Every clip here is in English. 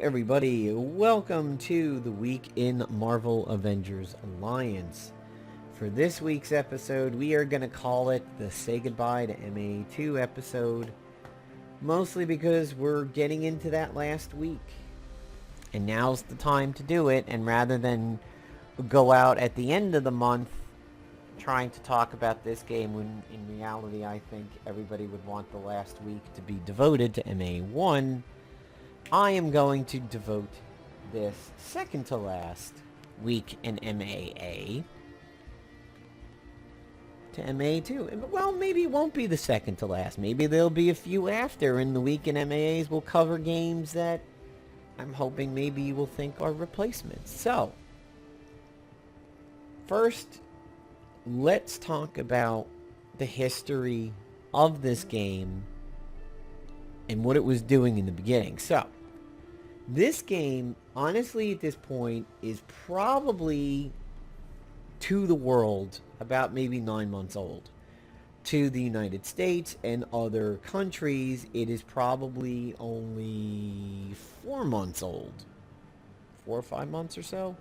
everybody, welcome to the week in Marvel Avengers Alliance. For this week's episode, we are going to call it the Say Goodbye to MAA2 episode, mostly because we're getting into that last week. And now's the time to do it, and rather than go out at the end of the month trying to talk about this game, when in reality I think everybody would want the last week to be devoted to MAA1, I am going to devote this second to last week in MAA to MAA2. Well, maybe it won't be the second to last. Maybe there'll be a few after, and the week in MAAs will cover games that I'm hoping maybe you will think are replacements. So, first, let's talk about the history of this game and what it was doing in the beginning. So, this game, honestly, at this point, is probably, to the world, about maybe 9 months old. To the United States and other countries, it is probably only 4 months old. 4 or 5 months or so?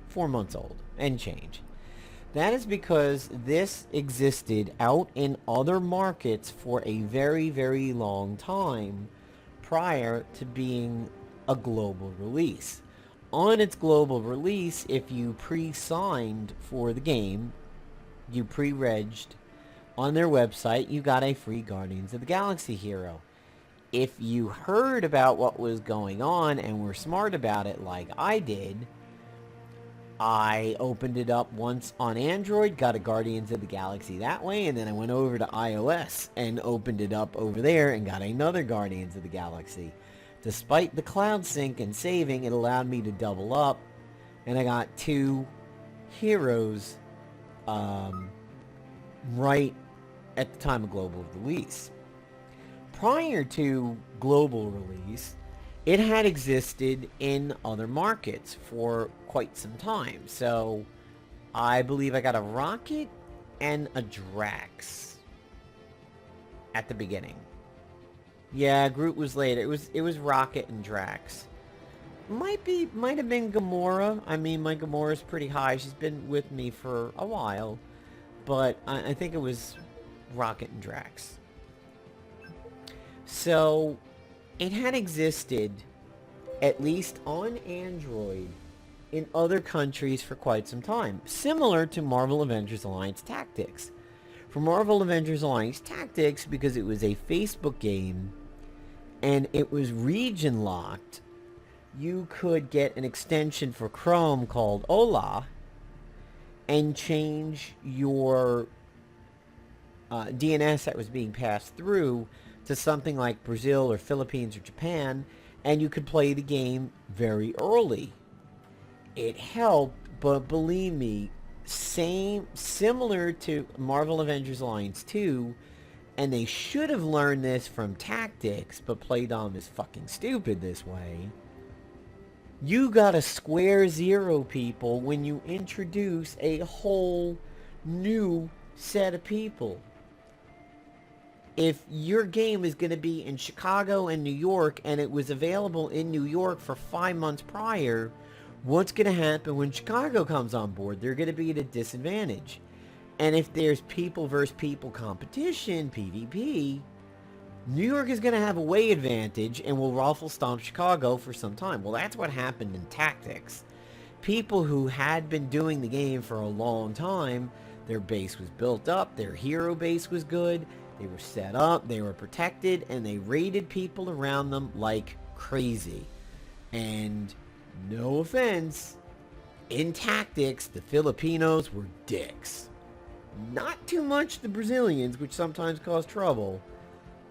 4 months old, and change. That is because this existed out in other markets for a very, very long time prior to being a global release. On its global release, if you pre-signed for the game, you pre-regged on their website, you got a free Guardians of the Galaxy hero. If you heard about what was going on and were smart about it like I did, I opened it up once on Android, got a Guardians of the Galaxy that way, and then I went over to iOS and opened it up over there and got another Guardians of the Galaxy. Despite the cloud sync and saving, it allowed me to double up, and I got 2 heroes right at the time of global release. Prior to global release, it had existed in other markets for quite some time. So, I believe I got a Rocket and a Drax at the beginning. Yeah, Groot was later. It was Rocket and Drax. Might have been Gamora. I mean, my Gamora's pretty high. She's been with me for a while. But I think it was Rocket and Drax. So, it had existed, at least on Android, in other countries for quite some time. Similar to Marvel Avengers Alliance Tactics. For Marvel Avengers Alliance Tactics, because it was a Facebook game, and it was region locked, you could get an extension for Chrome called Hola, and change your DNS that was being passed through to something like Brazil or Philippines or Japan, and you could play the game very early. It helped, but believe me, similar to Marvel Avengers Alliance 2, and they should have learned this from Tactics, but Playdom is fucking stupid this way. You gotta square zero people when you introduce a whole new set of people. If your game is going to be in Chicago and New York, and it was available in New York for 5 months prior, what's going to happen when Chicago comes on board? They're going to be at a disadvantage. And if there's people versus people competition, PvP, New York is going to have a way advantage and will ruffle stomp Chicago for some time. Well, that's what happened in Tactics. People who had been doing the game for a long time, their base was built up, their hero base was good, they were set up, they were protected, and they raided people around them like crazy. And no offense, in Tactics, the Filipinos were dicks. Not too much the Brazilians, which sometimes cause trouble.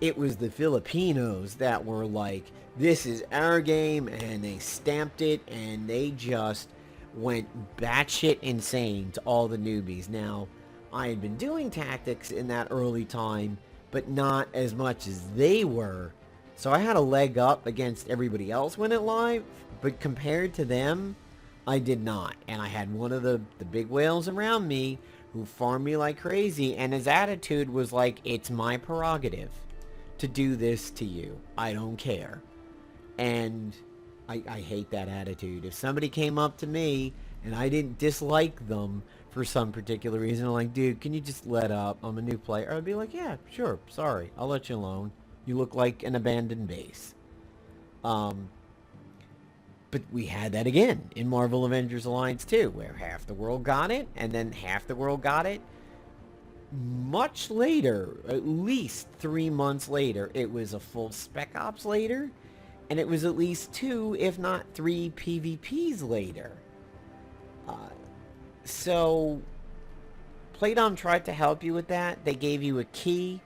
It was the Filipinos that were like, this is our game, and they stamped it, and they just went batshit insane to all the newbies. Now, I had been doing Tactics in that early time, but not as much as they were. So I had a leg up against everybody else when it live, but compared to them, I did not. And I had one of the big whales around me who farmed me like crazy, and his attitude was like, it's my prerogative to do this to you. I don't care. And I hate that attitude. If somebody came up to me and I didn't dislike them for some particular reason, I'm like, dude, can you just let up? I'm a new player. I'd be like, yeah, sure, sorry, I'll let you alone. You look like an abandoned base. Um, but we had that again in Marvel Avengers Alliance 2, where half the world got it, and then half the world got it much later, at least 3 months later. It was a full Spec Ops later, and it was at least 2, if not 3 PvPs later. So, Playdom tried to help you with that. They gave you a key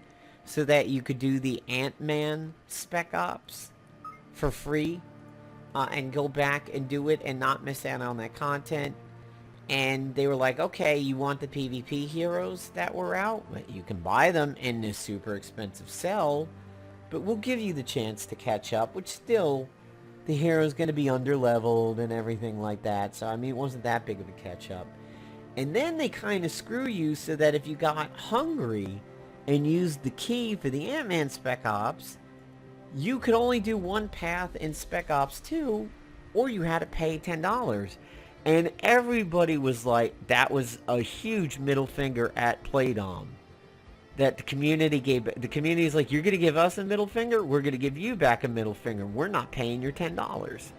so that you could do the Ant-Man Spec Ops for free, and go back and do it and not miss out on that content. And they were like, okay, you want the PvP heroes that were out? Well, you can buy them in this super expensive sell, but we'll give you the chance to catch up, which still, the hero's going to be under-leveled and everything like that. So, I mean, it wasn't that big of a catch-up. And then they kind of screw you so that if you got hungry and used the key for the Ant-Man Spec Ops, you could only do one path in Spec Ops 2, or you had to pay $10. And everybody was like, that was a huge middle finger at Playdom. That the community gave, the community's like, you're going to give us a middle finger? We're going to give you back a middle finger. We're not paying your $10.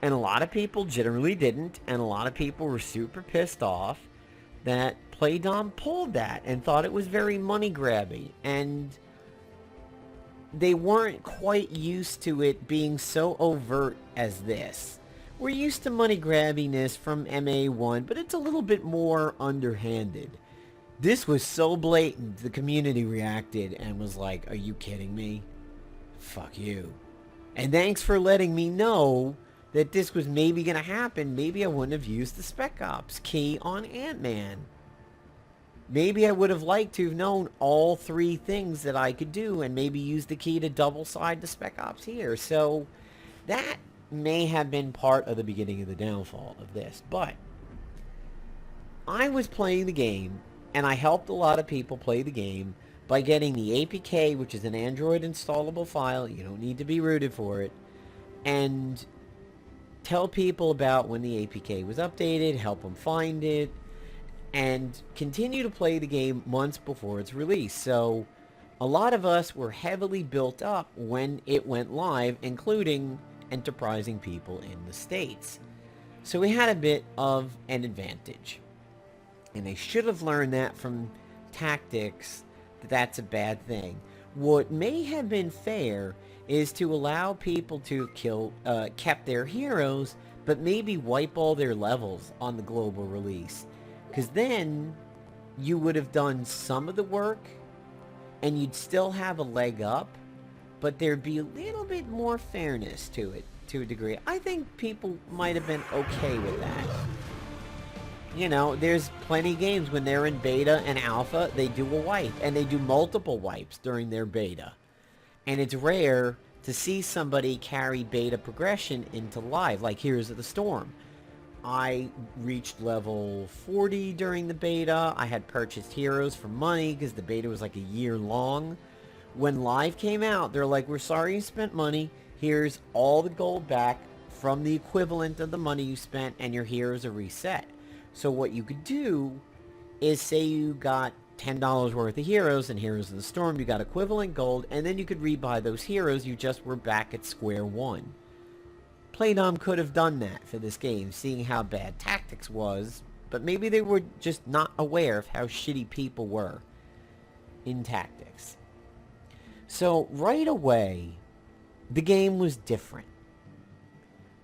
And a lot of people generally didn't, and a lot of people were super pissed off that Playdom pulled that and thought it was very money grabby. And they weren't quite used to it being so overt as this. We're used to money grabbiness from MAA1, but it's a little bit more underhanded. This was so blatant, the community reacted and was like, are you kidding me? Fuck you. And thanks for letting me know that this was maybe going to happen. Maybe I wouldn't have used the Spec Ops key on Ant-Man. Maybe I would have liked to have known all 3 things that I could do and maybe use the key to double-side the Spec Ops here. So that may have been part of the beginning of the downfall of this. But I was playing the game, and I helped a lot of people play the game by getting the APK, which is an Android installable file. You don't need to be rooted for it. And tell people about when the APK was updated, help them find it, and continue to play the game months before its release. So a lot of us were heavily built up when it went live, including enterprising people in the States. So we had a bit of an advantage. And they should have learned that from tactics, that that's a bad thing. What may have been fair is to allow people to kept their heroes, but maybe wipe all their levels on the global release. Because then you would have done some of the work and you'd still have a leg up, but there'd be a little bit more fairness to it, to a degree. I think people might have been okay with that. You know, there's plenty of games when they're in beta and alpha, they do a wipe, and they do multiple wipes during their beta. And it's rare to see somebody carry beta progression into live, like Heroes of the Storm. I reached level 40 during the beta. I had purchased heroes for money because the beta was like a year long. When live came out, they're like, we're sorry you spent money. Here's all the gold back from the equivalent of the money you spent, and your heroes are reset. So what you could do is say you got $10 worth of heroes in Heroes of the Storm, you got equivalent gold, and then you could rebuy those heroes. You just were back at square one. Playdom could have done that for this game, seeing how bad tactics was, but maybe they were just not aware of how shitty people were in tactics. So right away, the game was different.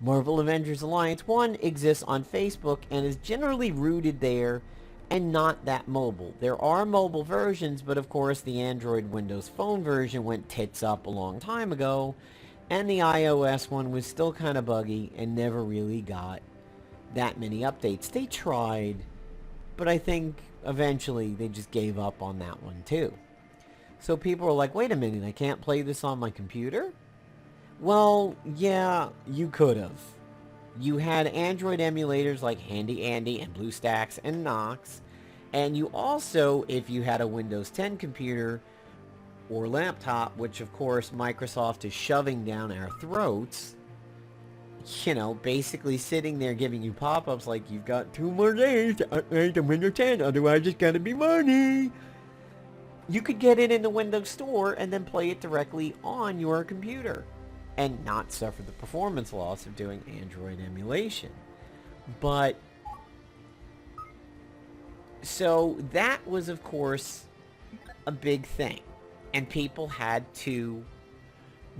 Marvel Avengers Alliance 1 exists on Facebook and is generally rooted there and not that mobile. There are mobile versions, but of course the Android Windows Phone version went tits up a long time ago, and the iOS one was still kind of buggy and never really got that many updates. They tried, but I think eventually they just gave up on that one too. So people were like, wait a minute, I can't play this on my computer? Well, yeah, you could have. You had Android emulators like Handy Andy and BlueStacks and Nox, and you also, if you had a Windows 10 computer or laptop, which of course Microsoft is shoving down our throats, you know, basically sitting there giving you pop-ups like, you've got 2 more days to upgrade to Windows 10, otherwise it's gotta be money. You could get it in the Windows Store and then play it directly on your computer and not suffer the performance loss of doing Android emulation. But, so that was, of course, a big thing. And people had to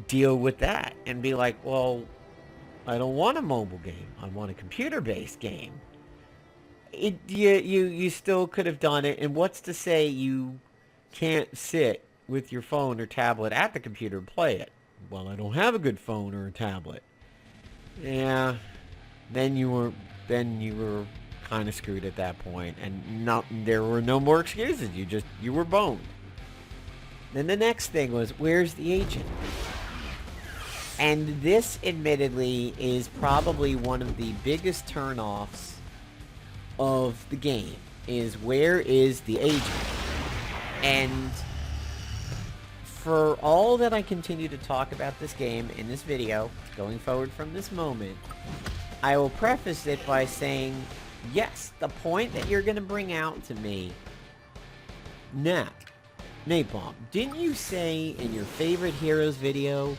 deal with that and be like, well, I don't want a mobile game. I want a computer-based game. You still could have done it, and what's to say you can't sit with your phone or tablet at the computer and play it? Well, I don't have a good phone or a tablet. Yeah, then you were kind of screwed at that point, and there were no more excuses. You were boned. Then the next thing was, where's the agent? And this, admittedly, is probably one of the biggest turnoffs of the game, is where is the agent? And for all that I continue to talk about this game in this video, going forward from this moment, I will preface it by saying, yes, the point that you're going to bring out to me. Now, Napalm, didn't you say in your favorite heroes video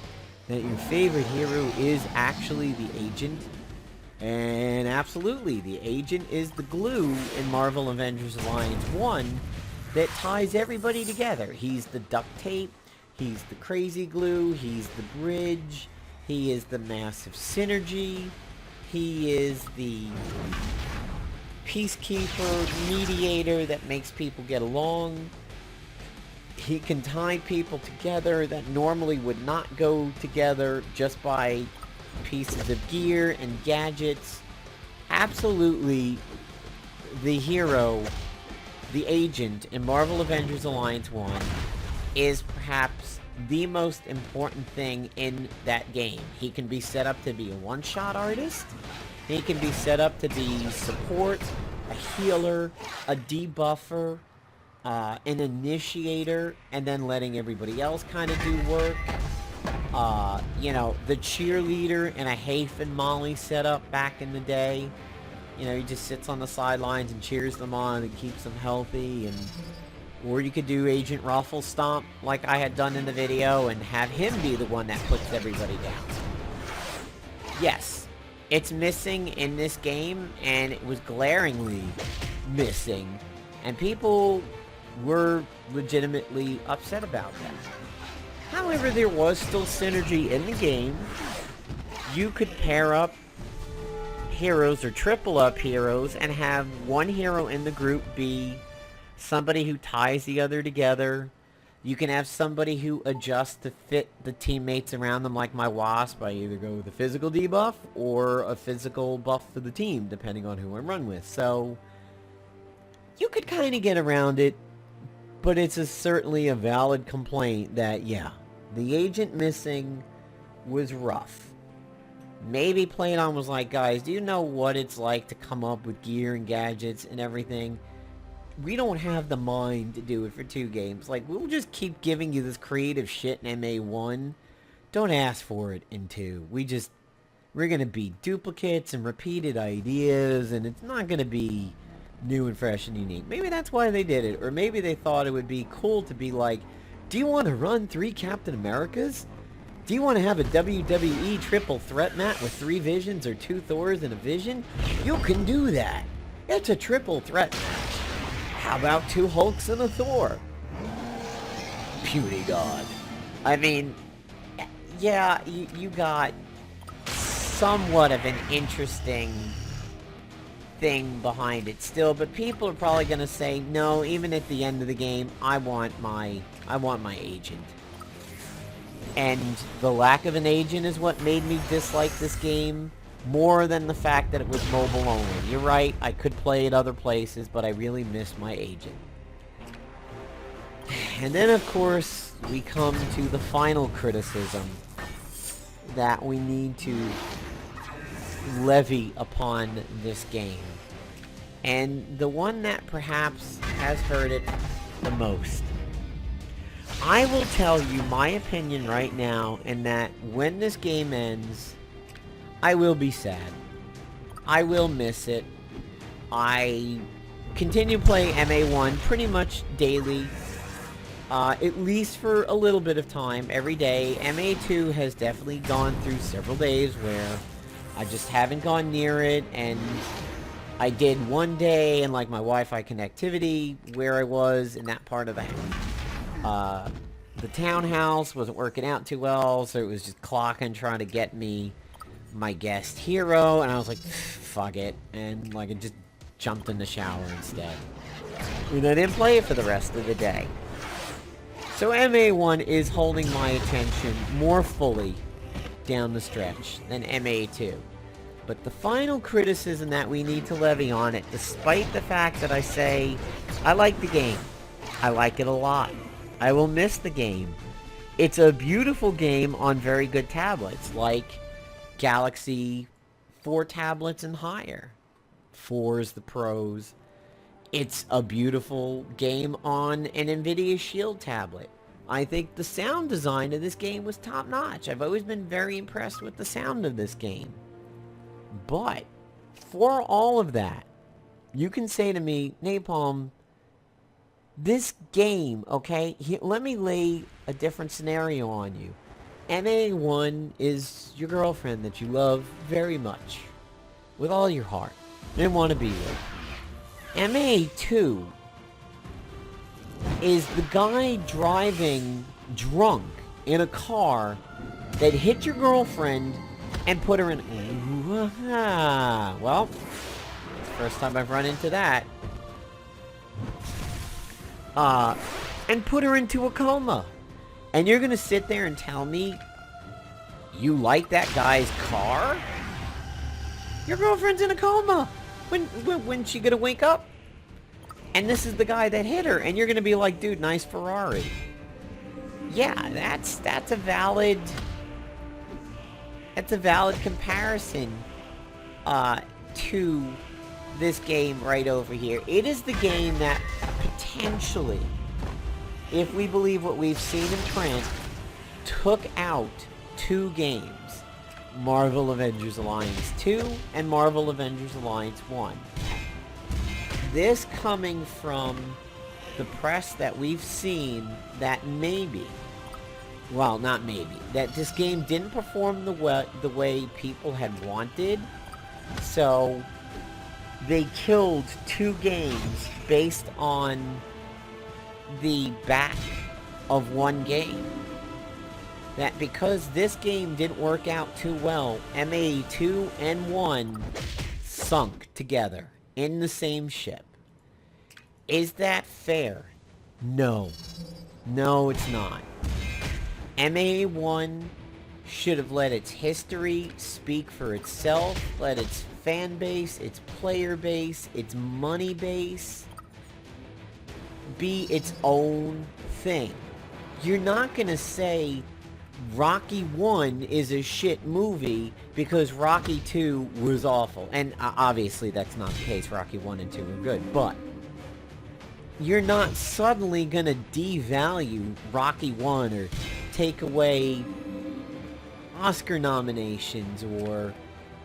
that your favorite hero is actually the agent? And absolutely, the agent is the glue in Marvel Avengers Alliance-1 that ties everybody together. He's the duct tape, he's the crazy glue, he's the bridge, he is the massive synergy, he is the peacekeeper, mediator that makes people get along. He can tie people together that normally would not go together just by pieces of gear and gadgets. Absolutely, the hero, the agent in Marvel Avengers Alliance-1 is perhaps the most important thing in that game. He can be set up to be a one-shot artist. He can be set up to be support, a healer, a debuffer, an initiator, and then letting everybody else kind of do work. You know, the cheerleader in a Hafe and Molly setup back in the day. You know, he just sits on the sidelines and cheers them on and keeps them healthy. Or you could do Agent Ruffle Stomp like I had done in the video and have him be the one that puts everybody down. Yes, it's missing in this game, and it was glaringly missing. And people were legitimately upset about that. However, there was still synergy in the game. You could pair up heroes or triple up heroes and have one hero in the group be somebody who ties the other together. You can have somebody who adjusts to fit the teammates around them, like my Wasp. I either go with a physical debuff or a physical buff for the team, depending on who I run with. So you could kind of get around it. But it's certainly a valid complaint that, yeah, the agent missing was rough. Maybe Playdon was like, guys, do you know what it's like to come up with gear and gadgets and everything? We don't have the mind to do it for 2 games. Like, we'll just keep giving you this creative shit in MA1. Don't ask for it in 2. We're going to be duplicates and repeated ideas, and it's not going to be new and fresh and unique. Maybe that's why they did it. Or maybe they thought it would be cool to be like, do you want to run 3 Captain Americas? Do you want to have a WWE triple threat match with 3 Visions or 2 Thors and a Vision? You can do that. It's a triple threat match. How about 2 Hulks and a Thor? Puny God. I mean, yeah, you got somewhat of an interesting thing behind it still, but people are probably going to say, no, even at the end of the game, I want my agent. And the lack of an agent is what made me dislike this game more than the fact that it was mobile only. You're right, I could play it other places, but I really miss my agent. And then, of course, we come to the final criticism that we need to levy upon this game. And the one that perhaps has hurt it the most. I will tell you my opinion right now, in that when this game ends, I will be sad. I will miss it. I continue playing MA1 pretty much daily. At least for a little bit of time every day. MA2 has definitely gone through several days where I just haven't gone near it, and I did one day and like my Wi-Fi connectivity where I was in that part of the townhouse wasn't working out too well, so it was just clocking trying to get me my guest hero, and I was like, fuck it, and like I just jumped in the shower instead. And I didn't play it for the rest of the day. So MA1 is holding my attention more fully down the stretch than MA2. But the final criticism that we need to levy on it, despite the fact that I say, I like the game. I like it a lot. I will miss the game. It's a beautiful game on very good tablets, like Galaxy 4 tablets and higher. 4 is the pros. It's a beautiful game on an NVIDIA Shield tablet. I think the sound design of this game was top-notch. I've always been very impressed with the sound of this game. But, for all of that, you can say to me, Napalm, this game, okay, let me lay a different scenario on you. MA1 is your girlfriend that you love very much, with all your heart, and want to be with. MA2 is the guy driving drunk in a car that hit your girlfriend and put her in... Well, it's the first time I've run into that. And put her into a coma. And you're gonna sit there and tell me you like that guy's car? Your girlfriend's in a coma. When's she gonna wake up? And this is the guy that hit her, and you're gonna be like, dude, nice Ferrari. Yeah, that's a valid comparison to this game right over here. It is the game that potentially, if we believe what we've seen in print, took out 2 games. Marvel Avengers Alliance-2 and Marvel Avengers Alliance-1. This coming from the press that we've seen that maybe, well, not maybe, that this game didn't perform the way people had wanted, so they killed 2 games based on the back of 1 game. That because this game didn't work out too well, MA2 and 1 sunk together in the same ship. Is that fair? No. No, it's not. MA1 should have let its history speak for itself, let its fan base, its player base, its money base be its own thing. You're not gonna say Rocky 1 is a shit movie because Rocky 2 was awful. And obviously that's not the case. Rocky 1 and 2 were good. But you're not suddenly gonna devalue Rocky 1 or take away Oscar nominations or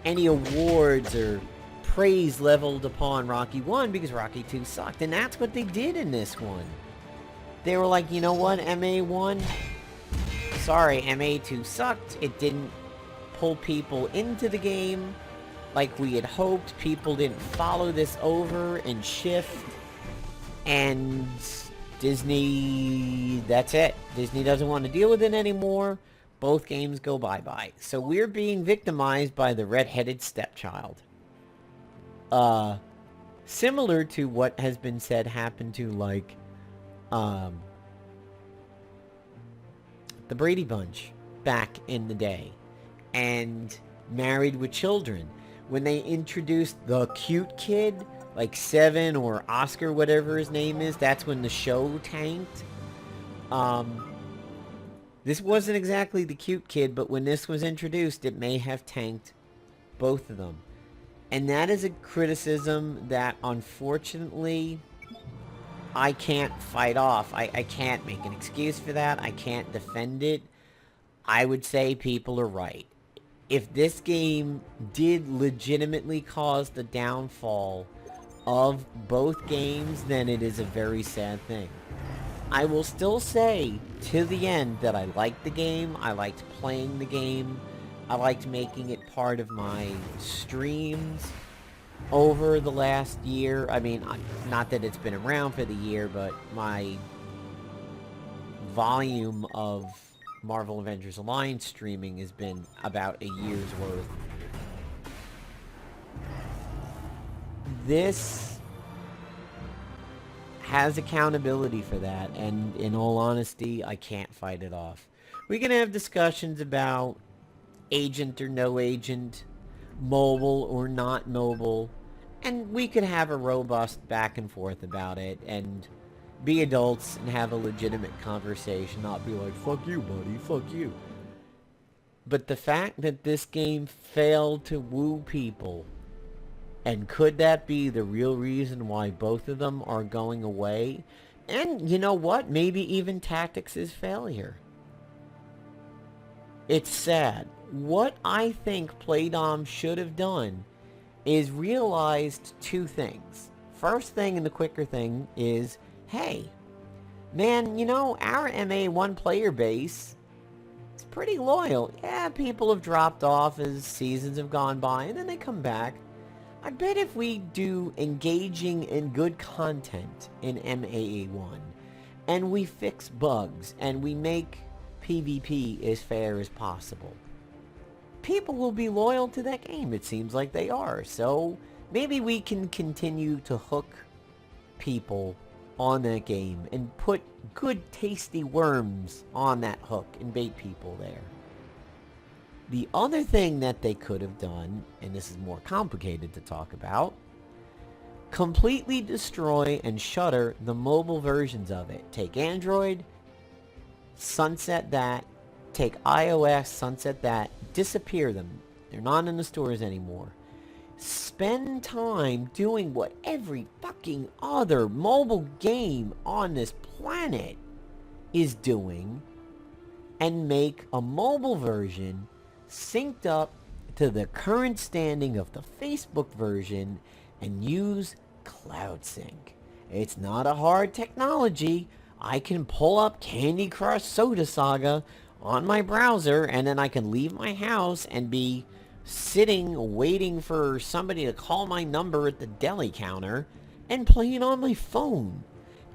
any awards or praise leveled upon Rocky 1 because Rocky 2 sucked. And that's what they did in this one. They were like, you know what, MA1? Sorry, MA2 sucked. It didn't pull people into the game like we had hoped. People didn't follow this over and shift. And Disney, that's it. Disney doesn't want to deal with it anymore. Both games go bye-bye. So we're being victimized by the red-headed stepchild. Similar to what has been said happened to, like, the Brady Bunch back in the day. And Married with Children. When they introduced the cute kid, like Seven or Oscar, whatever his name is, that's when the show tanked. This wasn't exactly the cute kid, but when this was introduced, it may have tanked both of them. And that is a criticism that, unfortunately, I can't fight off. I can't make an excuse for that. I can't defend it. I would say people are right. if this game did legitimately cause the downfall of both games, then it is a very sad thing. I will still say to the end that I liked the game, I liked playing the game, I liked making it part of my streams over the last year. I mean, not that it's been around for the year, but my volume of Marvel Avengers Alliance streaming has been about a year's worth. This has accountability for that, and in all honesty, I can't fight it off. We can have discussions about agent or no agent, mobile or not mobile, and we could have a robust back and forth about it, and be adults and have a legitimate conversation, not be like, fuck you, buddy, fuck you. But the fact that this game failed to woo people, and could that be the real reason why both of them are going away? And you know what? Maybe even Tactics' failure. It's sad. What I think Playdom should have done is realized two things. First thing, and the quicker thing, is, hey, man, you know, our MA1 player base is pretty loyal. Yeah, people have dropped off as seasons have gone by, and then they come back. I bet if we do engaging and good content in MAA1, and we fix bugs, and we make PvP as fair as possible, people will be loyal to that game. It seems like they are. So maybe we can continue to hook people on that game and put good tasty worms on that hook and bait people there. The other thing that they could have done, and this is more complicated to talk about, completely destroy and shutter the mobile versions of it. Take Android, sunset that. Take iOS, sunset that. Disappear them. They're not in the stores anymore. Spend time doing what every fucking other mobile game on this planet is doing, and make a mobile version synced up to the current standing of the Facebook version and use Cloud Sync. It's not a hard technology. I can pull up Candy Crush Soda Saga on my browser, and then I can leave my house and be sitting waiting for somebody to call my number at the deli counter and playing on my phone.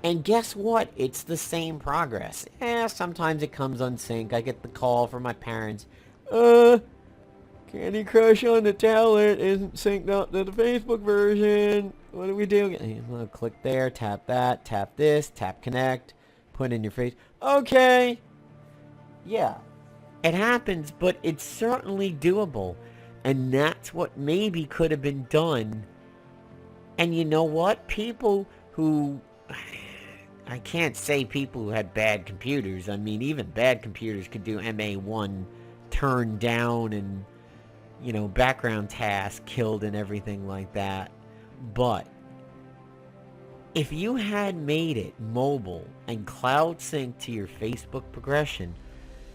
And guess what? It's the same progress. Sometimes it comes unsync. I get the call from my parents. Candy Crush on the tablet isn't synced up to the Facebook version. What do we do? Well, click there, tap that, tap this, tap connect, put in your face. Okay. Yeah. It happens, but it's certainly doable. And that's what maybe could have been done. And you know what? People who... I can't say people who had bad computers. I mean, even bad computers could do MA1 turn down and, you know, background tasks killed and everything like that. But if you had made it mobile and cloud sync to your Facebook progression,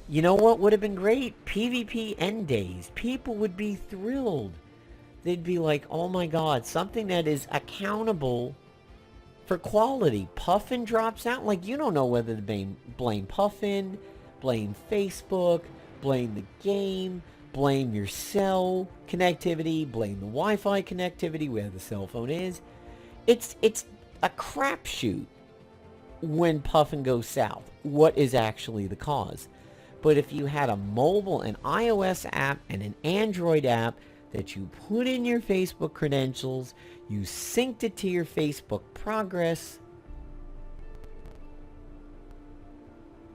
you know what would have been great? PvP end days. People would be thrilled. They'd be like, oh my god, something that is accountable for quality. Puffin drops out. Like, you don't know whether to blame Puffin, blame Facebook, blame the game, blame your cell connectivity, blame the Wi-Fi connectivity where the cell phone is. It's a crapshoot when Puffin goes south. What is actually the cause? But if you had a mobile, an iOS app, and an Android app that you put in your Facebook credentials, you synced it to your Facebook progress,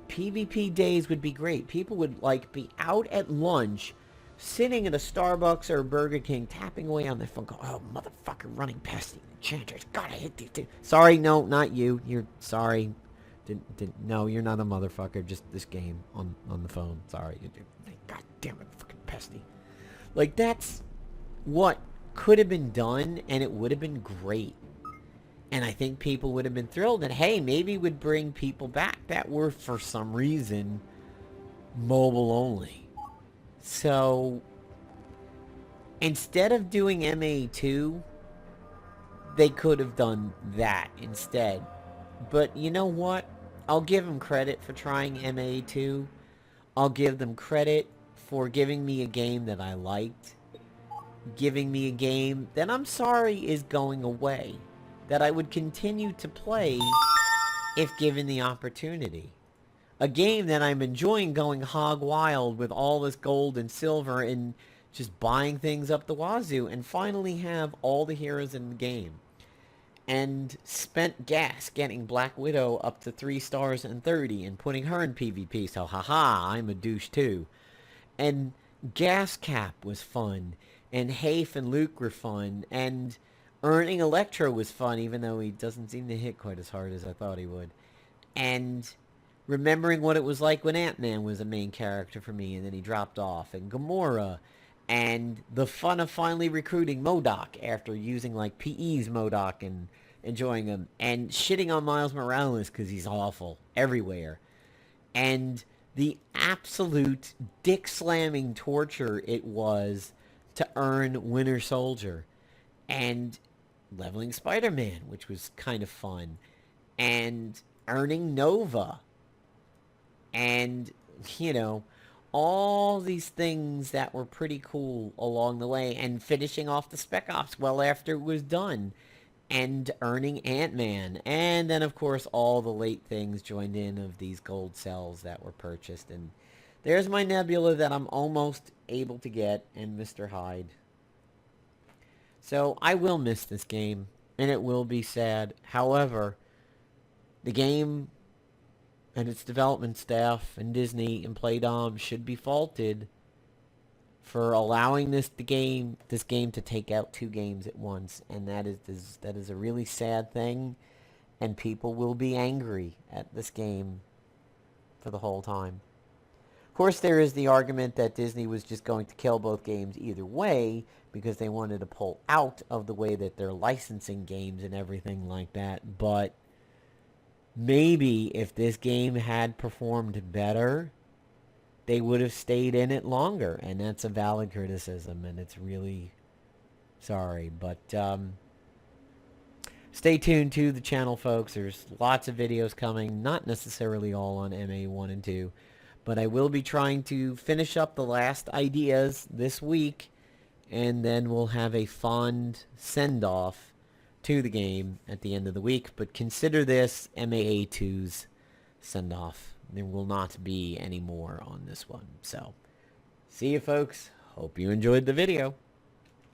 PvP days would be great. People would like be out at lunch, sitting at a Starbucks or a Burger King, tapping away on their phone, going, oh, motherfucker, running past the enchanters. Gotta hit these two. Sorry, no, not you. You're sorry. No, you're not a motherfucker. Just this game on the phone. Sorry. God damn it, fucking pesty. Like, that's what could have been done, and it would have been great. And I think people would have been thrilled that, hey, maybe it would bring people back that were, for some reason, mobile only. So, Instead of doing MAA2, they could have done that instead. But you know what? I'll give them credit for trying MAA2. I'll give them credit for giving me a game that I liked. Giving me a game that I'm sorry is going away. That I would continue to play if given the opportunity. A game that I'm enjoying going hog wild with all this gold and silver and just buying things up the wazoo and finally have all the heroes in the game. And spent gas getting Black Widow up to 3 stars and 30 and putting her in PvP, so haha, I'm a douche too. And Gas Cap was fun, and Hafe and Luke were fun, and earning Electro was fun, even though he doesn't seem to hit quite as hard as I thought he would. And remembering what it was like when Ant-Man was a main character for me and then he dropped off, and Gamora, and the fun of finally recruiting MODOK after using like PE's MODOK and enjoying him, and shitting on Miles Morales because he's awful everywhere, and the absolute dick slamming torture it was to earn Winter Soldier, and leveling Spider-Man, which was kind of fun, and earning Nova, and, you know, all these things that were pretty cool along the way, and finishing off the Spec Ops well after it was done, and earning Ant-Man, and then of course all the late things joined in of these gold cells that were purchased, and there's my Nebula that I'm almost able to get, and Mr. Hyde. So I will miss this game, and it will be sad. However, the game and its development staff and Disney and Playdom should be faulted for allowing this game to take out 2 games at once, and that is a really sad thing, and people will be angry at this game for the whole time. Of course, there is the argument that Disney was just going to kill both games either way because they wanted to pull out of the way that they're licensing games and everything like that, but maybe if this game had performed better, they would have stayed in it longer, and that's a valid criticism, and it's really sorry, but stay tuned to the channel, folks. There's lots of videos coming, not necessarily all on MA1 and 2, but I will be trying to finish up the last ideas this week, and then we'll have a fond send-off to the game at the end of the week, but consider this MAA2's send-off. There will not be any more on this one. So, see you folks. Hope you enjoyed the video.